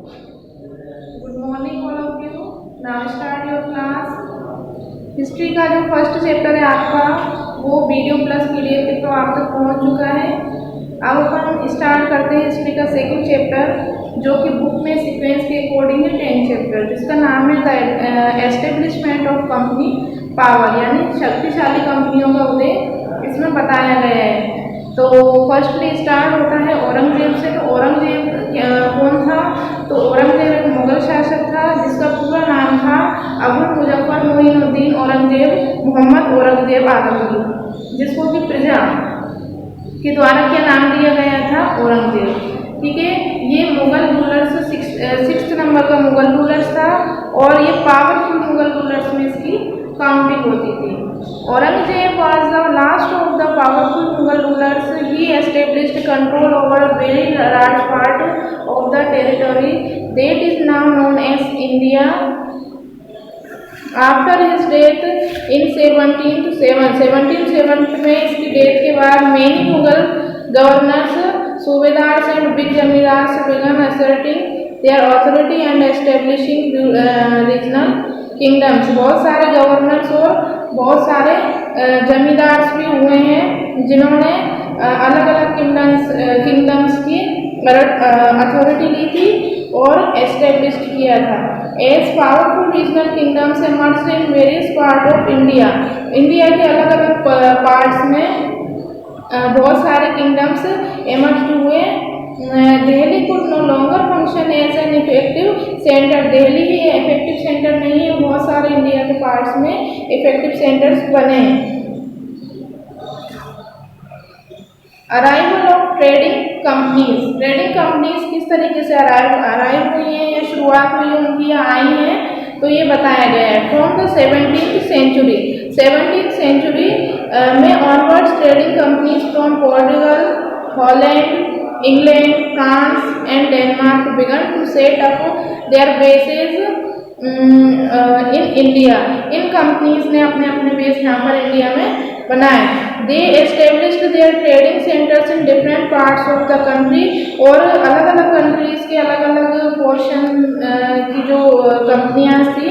Good morning all of you. Now start your class. History का जो first chapter है आपका वो वीडियो प्लस पीडीएफ के थ्रू आप तक पहुंच चुका है। अब अपन स्टार्ट करते हैं हिस्ट्री का सेकंड चैप्टर जो कि बुक में सीक्वेंस के अकॉर्डिंग है 10 चैप्टर, जिसका नाम है the establishment of company power, यानी शक्तिशाली कंपनियों का उदय इसमें बताया गया है। तो फर्स्टली स्टार्ट होता है औरंगजेब से। तो औरंगजेब कौन था? तो औरंगजेब एक मुगल शासक था जिसका पूरा नाम था अबुल मुजफ्फर मोइनुद्दीन औरंगजेब मोहम्मद औरंगजेब आलमगीर, जिसको कि प्रजा के द्वारा क्या नाम दिया गया था? औरंगजेब। ठीक है, ये मुगल रूलर्स सिक्स नंबर का मुगल रूलर्स था और ये पावरफुल मुगल रूलर्स में इसकी काउंटिंग होती थी। Aurangzeb was the last of the powerful Mughal rulers. He established control over a very large part of the territory that is now known as India. After his death in 1770 में इसकी death के बाद many Mughal governors, सूबेदार्स and big zamindars began asserting their authority and establishing regional kingdoms. बहुत सारे governors और बहुत सारे जमींदार्स भी हुए हैं जिन्होंने अलग अलग किंगडम्स की अथॉरिटी ली थी और एस्टेब्लिश किया था। As powerful regional kingdoms emerged in various part of India. India के अलग अलग पार्ट्स में बहुत सारे किंगडम्स एमर्ज हुए। Delhi could no longer function as an effective centre. Delhi ही इफेक्टिव सेंटर नहीं है, बहुत सारे इंडिया के पार्ट्स में इफेक्टिव सेंटर्स बने। Arrival of trading companies. Trading companies किस तरीके से अराइव हुई हैं या शुरुआत हुई है उनकी या आई हैं, तो ये बताया गया है। फ्रॉम द 17th सेंचुरी में onwards trading companies from Portugal, Holland, England, France and Denmark began to set up their bases in India. In companies ने अपने अपने बेस यहाँ पर इंडिया में बनाए। They established their trading centers in different parts of the country। और अलग अलग कंट्रीज के अलग अलग पोर्शन की जो कंपनियां थी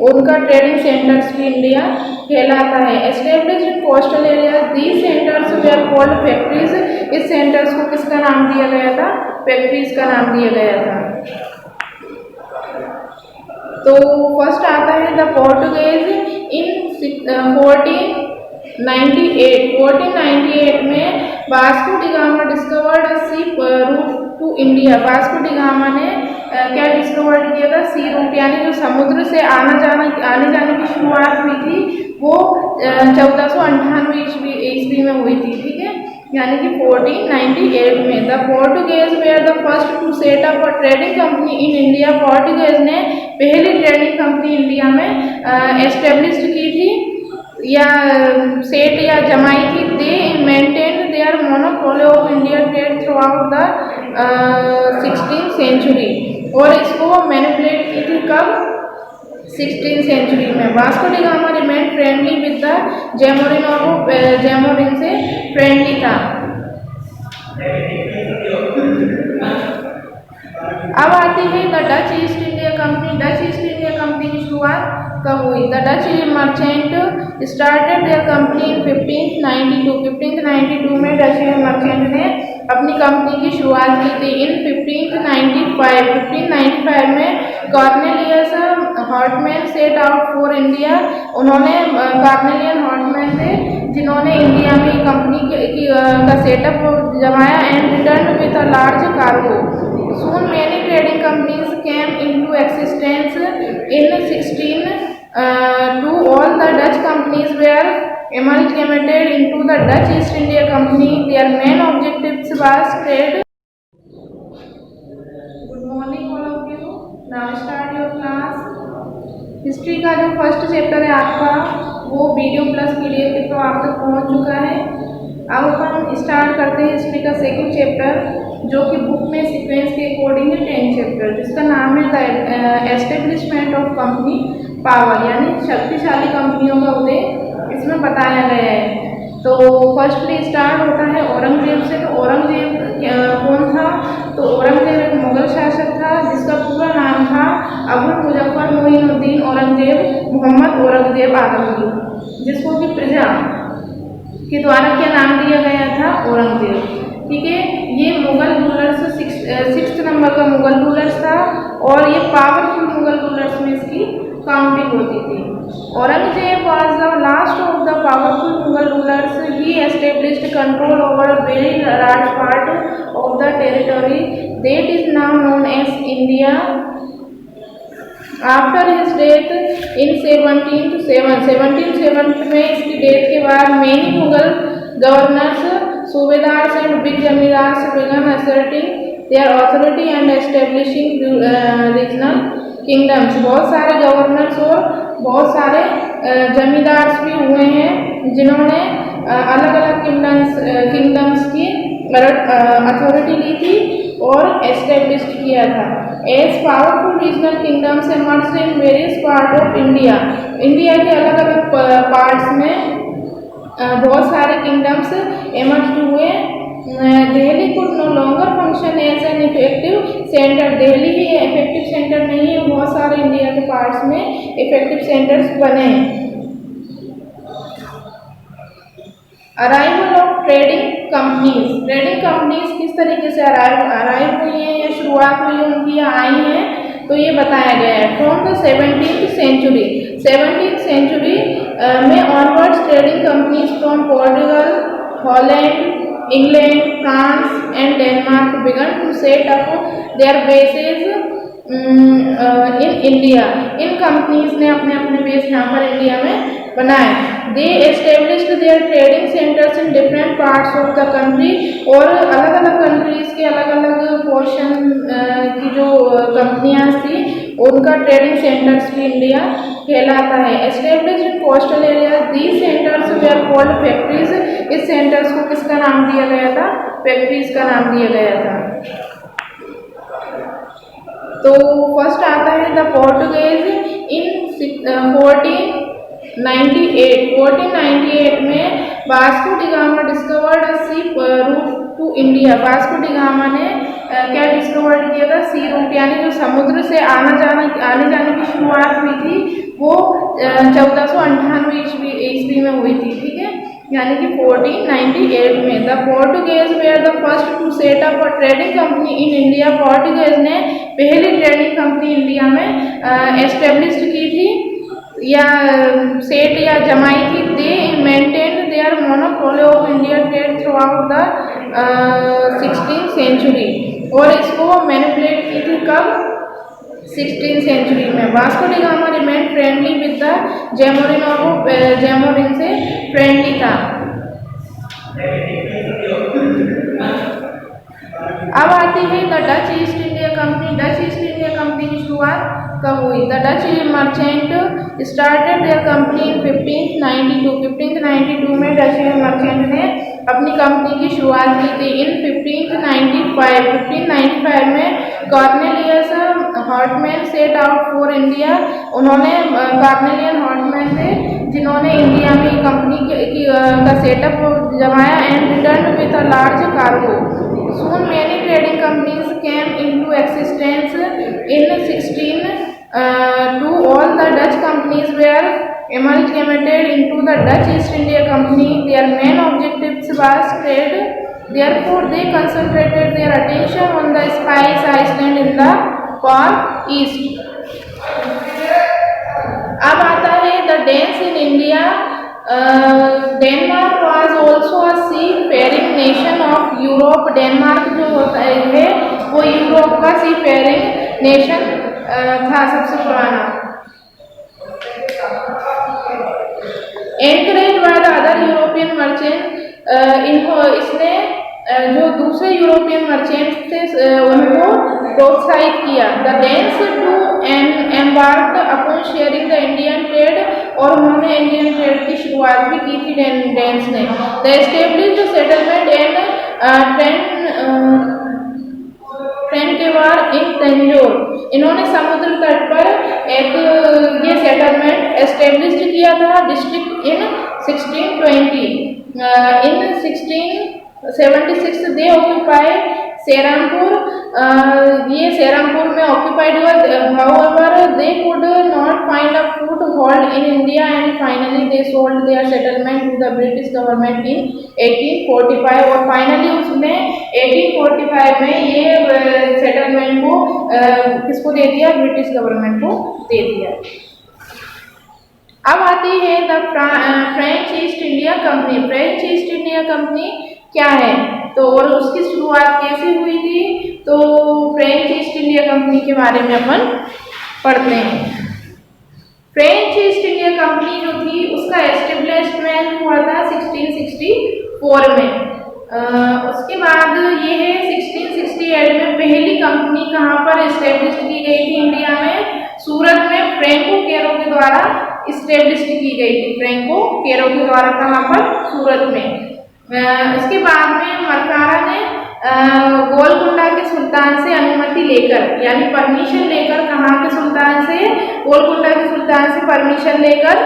उनका ट्रेडिंग सेंटर्स भी इंडिया कहलाता है। Established in coastal areas, these centers were called factories। इस सेंटर्स को किसका नाम दिया गया था? फैक्ट्रीज का नाम दिया गया था। तो फर्स्ट आता है द पोर्टुगेज इन 1498 में Vasco da Gama discovered sea route to India. Vasco da Gama ने क्या डिस्कवर्ड किया था? सी रूट, यानी जो समुद्र से आने जाने की शुरुआत हुई थी वो 1498 ईस्वी में हुई थी। ठीक है, यानी कि 1498 में। The Portuguese were the first to set up a trading company in India. Portuguese ने पहली ट्रेडिंग कंपनी इंडिया में एस्टेब्लिश की थी या सेट या जमाई थी। They maintained their monopoly of India trade throughout the 16th century. और इसको मैनिपुलेट की थी कब? 16th सेंचुरी में। Vasco da Gama remain friendly with the Zamorin और वो जैमोरिन से फ्रेंडली था। अब आती है the Dutch east India company. Dutch east India company की शुरुआत कब हुई? The Dutch merchant started their company इन 1592 में डच मर्चेंट ने अपनी कंपनी की शुरुआत की थी। इन 1595 में Cornelius Houtman set out for India. उन्होंने कॉर्नेलियन हॉटमैन थे जिन्होंने इंडिया में कंपनी का सेटअप जमाया and return with a large cargo. Soon many trading companies came into existence in 1602। All the Dutch companies were amalgamated into the Dutch East India Company. Their main objectives was trade। Good morning all of you. Now start your class। History का जो first chapter है आपका वो video plus PDF के through आप तक पहुँच चुका है। अब अपन स्टार्ट करते हैं हिस्ट्री का सेकंड चैप्टर जो कि बुक में सीक्वेंस के अकॉर्डिंग है 10 चैप्टर, जिसका नाम है the establishment of company power, यानी शक्तिशाली कंपनियों का उदय इसमें बताया गया है। तो फर्स्टली स्टार्ट होता है औरंगजेब से। तो औरंगजेब कौन था? तो औरंगजेब एक मुगल शासक था जिसका पूरा अबुल मुजफ्फर मोइनुद्दीन औरंगजेब मोहम्मद औरंगजेब आलमगीर, जिसको कि प्रजा के द्वारा क्या नाम दिया गया था, औरंगजेब। ठीक है, ये मुगल रूलर्स 6 नंबर का मुगल रूलर्स था और ये पावरफुल मुगल रूलर्स में इसकी काउंटिंग होती थी। Aurangzeb was the last of the powerful Mughal rulers. He established control over a very large part of the territory that is now known as India. After his death in 1707 में इसकी death के बाद many Mughal governors, सूबेदार्स and big zamindars began asserting their authority and establishing regional kingdoms. बहुत सारे governors और बहुत सारे जमींदार्स भी हुए हैं जिन्होंने अलग अलग किंगडम्स की अथॉरिटी ली थी और एस्टेब्लिश किया था। As powerful regional kingdoms emerged in various part of India, India के अलग अलग पार्ट्स में बहुत सारे किंगडम्स एमर्ज हुए। Delhi could no longer function as an effective centre, Delhi ही इफेक्टिव सेंटर नहीं है, बहुत सारे इंडिया के पार्ट्स में इफेक्टिव सेंटर्स बने। अराइवल ऑफ ट्रेडिंग कंपनीज किस तरीके से अराइव हुई हैं या शुरुआत हुई है उनकी या आई हैं, तो ये बताया गया है। फ्रॉम द 17th सेंचुरी में onwards trading companies from Portugal, Holland, England, France and Denmark began to set up their bases in India. In companies ने अपने अपने बेस यहाँ पर इंडिया में बनाए। They established their trading centers in different parts of the country, और अलग अलग कंट्रीज के अलग अलग पोर्शन की जो कंपनियां थी उनका ट्रेडिंग सेंटर्स भी इंडिया कहलाता है। Established in coastal areas, these centers were called factories. इस सेंटर्स को किसका नाम दिया गया था, फैक्ट्रीज का नाम दिया गया था। तो फर्स्ट आता है द पोर्टुगेज इन 1498 में Vasco da Gama discovered a sea route to India. Vasco da Gama ने क्या डिस्कवर्ड किया था, सी रूट, यानी जो समुद्र से आने जाने की शुरुआत हुई थी वो 1498 ईस्वी में हुई थी। ठीक है, यानी कि 1498 में। The Portuguese were the first to set up a trading company in India. Portuguese ने पहली ट्रेडिंग कंपनी इंडिया में एस्टेब्लिश की थी या सेट या जमाई थी। They maintain their monopoly of India trade throughout the 16th century, और इसको मैनिपुलेट की थी कब, 16th सेंचुरी में। Vasco da Gama remain friendly with the Zamorin, और वो जैमोरिन से फ्रेंडली था। अब आती है the Dutch east India company. Dutch east India company की शुरुआत कब हुई? The Dutch merchant started their company इन 1592 में डच मर्चेंट ने अपनी कंपनी की शुरुआत की थी। इन 1595 में Cornelius Houtman set out for India. उन्होंने कॉर्नेलियन हॉटमैन थे जिन्होंने इंडिया में कंपनी का सेटअप जमाया and return with a large cargo. Soon many trading companies came into existence in 1602. All the Dutch companies were amalgamated into the Dutch East India Company. Their main objectives was trade. Therefore, they concentrated their attention on the Spice Island in the far east. अब आता है the Danes in India. Denmark was also a seafaring nation of Europe. Denmark जो होता है वो Europe का seafaring nation था, सबसे पुराना। Encouraged by the other European merchants, इसने जो दूसरे यूरोपियन मर्चेंट थे उनको प्रोत्साहित किया। The Danes to embarked upon sharing the Indian trade, और उन्होंने इंडियन ट्रेड की शुरुआत भी की थी डेन्स ने। द एस्टेब्लिश्ड सेटलमेंट एंड ट्रेंटेवार इन तंजौर। इन्होंने समुद्र तट पर एक ये सेटलमेंट एस्टेब्लिश किया था district in 1620। In 1676 they occupy Serampore, ये सेरमपुर में ऑक्यूपाइड हुआ। However they could not find a foothold in India and finally they sold their settlement to the British government in 1845। और फाइनली उसने 1845 में ये सेटलमेंट को किसको दे दिया? ब्रिटिश गवर्नमेंट को दे दिया। अब आती है the French east India company. French east India company क्या है तो और उसकी शुरुआत कैसे हुई थी? तो फ्रेंच ईस्ट इंडिया कंपनी के बारे में अपन पढ़ते हैं। फ्रेंच ईस्ट इंडिया कंपनी जो थी उसका एस्टेब्लिशमेंट हुआ था 1664 में। उसके बाद ये है 1668 में पहली कंपनी कहाँ पर एस्टेब्लिश की गई थी इंडिया में? सूरत में फ्रैंको कैरो के द्वारा इस्टेब्लिश की गई थी। फ्रैंको कैरो के द्वारा कहाँ पर? सूरत में। इसके बाद में मरकारा ने गोलकुंडा के सुल्तान से अनुमति लेकर यानी परमिशन लेकर, कहाँ के सुल्तान से? गोलकुंडा के सुल्तान से परमिशन लेकर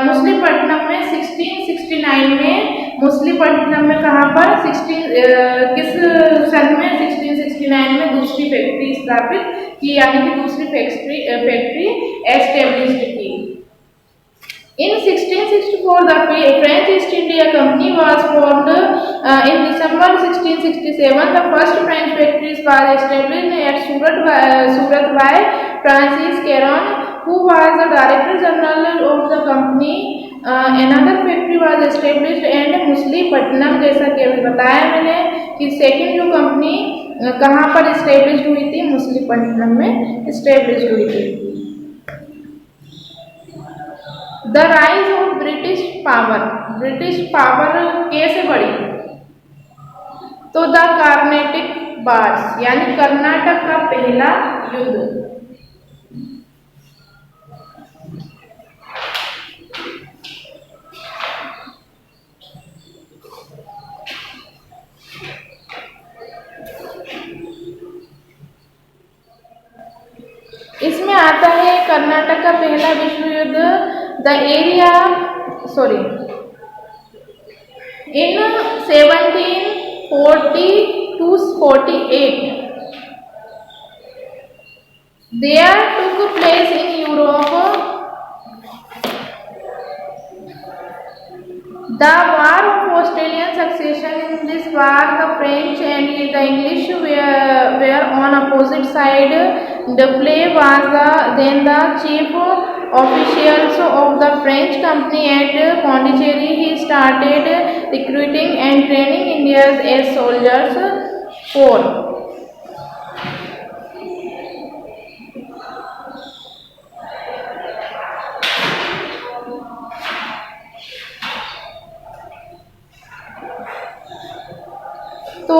मुसलीपट्टनम में 1669 में, मुसलीपट्टनम में कहाँ पर? किस सन में? 1669 में दूसरी फैक्ट्री स्थापित की यानी कि दूसरी फैक्ट्री एस्टेब्लिश की। In 1664, the French East India Company was formed. In December 1667, the first French factories was established at Surat by Francis Caron, who was the Director General of the company. Another factory was established at Masulipatnam, जैसा कि अभी बताया मैंने कि second जो company कहाँ पर establish हुई थी? मुसलीपट्टनम में इस्टेब्लिश हुई थी। The rise of British power. British power कैसे बढ़ी? तो द कार्नेटिक वार्स यानी कर्नाटक का पहला युद्ध। इसमें आता है कर्नाटक का पहला विश्व युद्ध। The area, in 1740 to 48, there took place in Europe the War of Australian Succession. In this war, the French and the English were on opposite side. Dupleix was then the chief officials of the French company at Pondicherry. He started recruiting and training Indians as soldiers for तो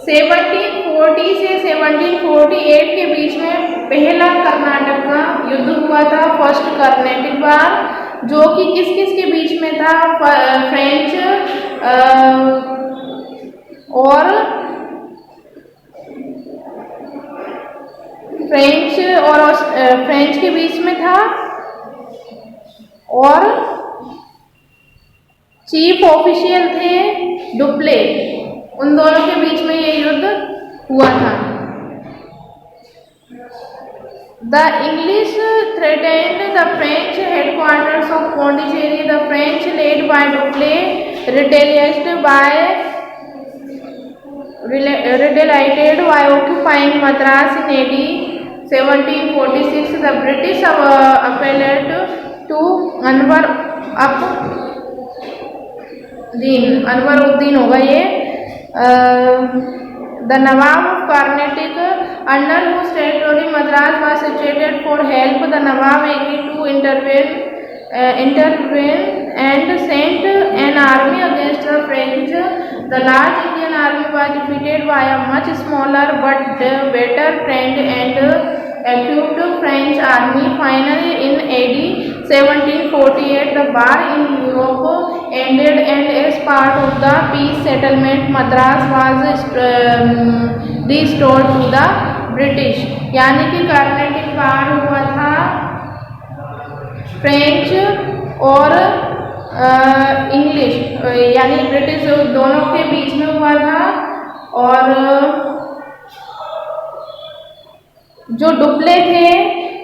1740 से 1748 के बीच में पहला कर्नाटक का युद्ध हुआ था, first Carnatic वार, जो कि किस किस के बीच में था? फ्रेंच और फ्रेंच के बीच में था और चीफ ऑफिशियल थे डुप्ले, उन दोनों के बीच में ये युद्ध हुआ था। The English threatened the French headquarters of Pondicherry. The French led by Dupleix retaliated by occupying Madras in AD 1746. The British appealed to Anwaruddin होगा ये, the Nawab of Carnatic, under whose territory Madras was situated, for help. The Nawab agreed to intervene and sent an army against the French. The large Indian army was defeated by a much smaller but better trained and equipped French army. Finally, in AD 1748, the war in Europe ended, and as part of the peace settlement, Madras was restored to the British. यानी कि Carnatic वार हुआ था French और English यानी British दोनों के बीच में हुआ था। और जो डुप्ले थे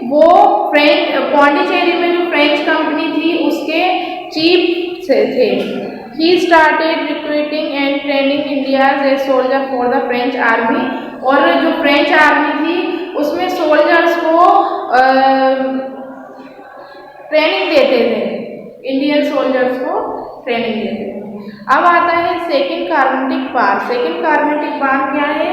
वो फ्रेंच पौंडीचेरी में जो फ्रेंच कंपनी थी उसके चीफ से थे। He started recruiting and training India's a soldier for the French army. और जो फ्रेंच आर्मी थी उसमें सोल्जर्स को ट्रेनिंग देते थे, इंडियन सोल्जर्स को ट्रेनिंग देते थे। अब आता है सेकेंड कार्मेटिक वार। सेकेंड कार्मेटिक वार क्या है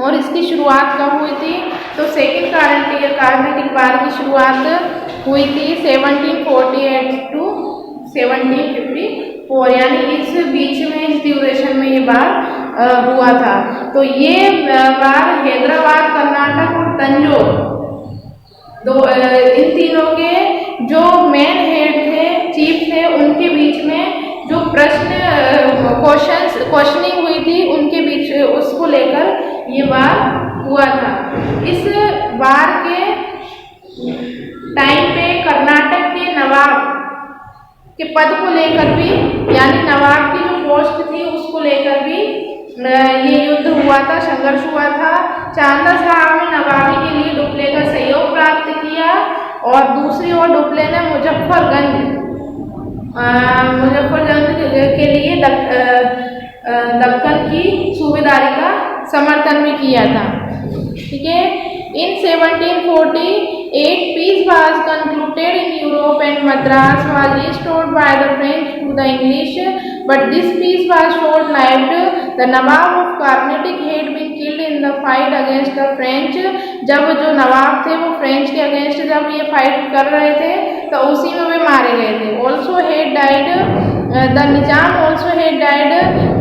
और इसकी शुरुआत कब हुई थी? तो सेकेंड कार्मेटिक वार की शुरुआत हुई थी 1748 टू 1754, यानी इस बीच में, इस ड्यूरेशन में ये वार हुआ था। तो ये वार हैदराबाद, कर्नाटक और तंजौर इन तीनों के जो मेन हेड थे, चीफ थे, उनके बीच में जो क्वेश्चनिंग हुई थी उनके बीच, उसको लेकर ये वार हुआ था। इस वार के टाइम पे कर्नाटक के नवाब के पद को लेकर भी, यानी नवाब की जो पोस्ट थी उसको लेकर भी ये युद्ध हुआ था, संघर्ष हुआ था। चांदा साहब ने नवाबी के लिए डुप्ले का सहयोग प्राप्त किया और दूसरी ओर डुप्ले ने मुजफ्फरगंज के लिए दक्कन की सूबेदारी का समर्थन भी किया था। ठीक है। In 1748, peace was concluded in Europe and Madras was restored by the French to the English, but this peace was short-lived. The Nawab of Carnatic had been killed in the fight against the French. जब जो नवाब थे वो French के against जब ये fight कर रहे थे तो उसी में वे मारे गए थे। Also had died, the Nizam also had